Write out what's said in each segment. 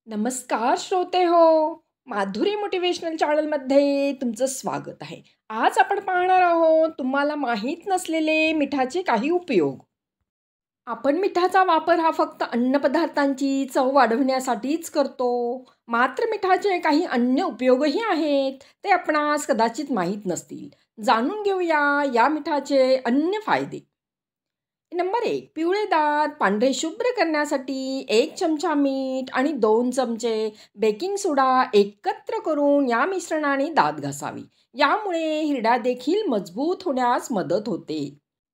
नमस्कार श्रोते हो. माधुरी मोटिवेशनल चॅनलमध्ये तुमचं स्वागत आहे. आज आपण पाहणार आहोत तुम्हाला माहीत नसलेले मिठाचे काही उपयोग. आपण मिठाचा वापर हा फक्त अन्नपदार्थांची चव वाढवण्यासाठीच करतो. मात्र मिठाचे काही अन्य उपयोगही आहेत. ते आपणास कदाचित माहीत नसतील. जाणून घेऊया या मिठाचे अन्य फायदे. नंबर 1, पिवळे दात पांढरे शुभ्र करण्यासाठी 1 चमचा मीठ आणि 2 चमचे बेकिंग सोडा एकत्र करून या मिश्रणाने दात घासावी. यामुळे हिरडा देखील मजबूत होण्यास मदत होते.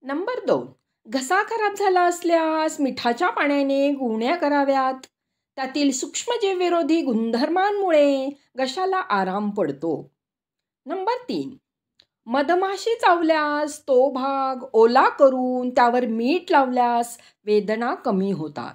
नंबर 2, घसा खराब झाला असल्यास मिठाच्या पाण्याने गुळण्या कराव्यात. त्यातील सूक्ष्मजीवविरोधी गुणधर्मांमुळे घशाला आराम पडतो. नंबर 3, मधमाशी चावल्यास तो भाग ओला करून त्यावर मीठ लावल्यास वेदना कमी होतात.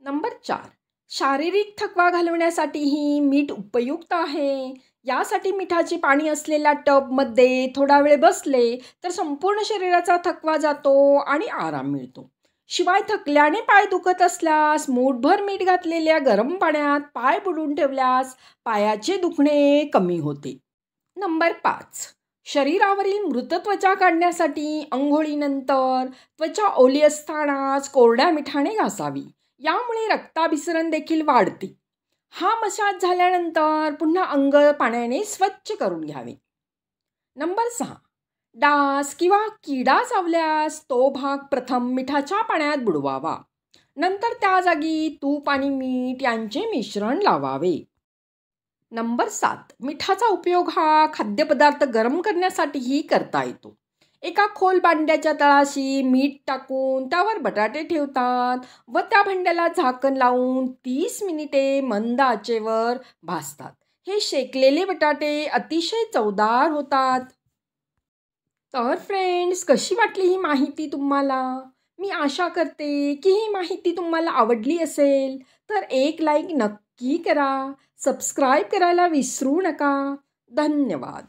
नंबर 4, शारीरिक थकवा घालवण्यासाठीही मीठ उपयुक्त आहे. यासाठी मिठाचे पाणी असलेल्या टबमध्ये थोडा वेळ बसले तर संपूर्ण शरीराचा थकवा जातो आणि आराम मिळतो. शिवाय थकल्याने पाय दुखत असल्यास मूठभर मीठ घातलेल्या गरम पाण्यात पाय बुडवून ठेवल्यास पायाचे दुखणे कमी होते. नंबर 5, शरीरावरील मृत त्वचा काढण्यासाठी अंघोळीनंतर त्वचा ओली असतानाच कोरड्या मिठाने घासावी. यामुळे रक्ताभिसरण देखील वाढते. हा मसाज झाल्यानंतर पुन्हा अंग पाण्याने स्वच्छ करून घ्यावे. नंबर 6, डास किंवा किडा चावल्यास तो भाग प्रथम मिठाच्या पाण्यात बुडवावा. नंतर त्या जागी तूप आणि मीठ यांचे मिश्रण लावावे. नंबर 7, मिठाचा उपयोग हा खाद्यपदार्थ गरम करण्यासाठीही करता येतो. एका खोल भांड्याच्या तळाशी मीठ टाकून त्यावर बटाटे ठेवतात व त्या भांड्याला झाकण लावून 30 मिनिटे मंद आचेवर भाजतात. हे शेकलेले बटाटे अतिशय चवदार होतात. तर फ्रेंड्स, कशी वाटली ही माहिती तुम्हाला? मी आशा करते की ही माहिती तुम्हाला आवडली असेल. तर एक लाईक नक्की करा. सबस्क्राईब करायला विसरू नका. धन्यवाद.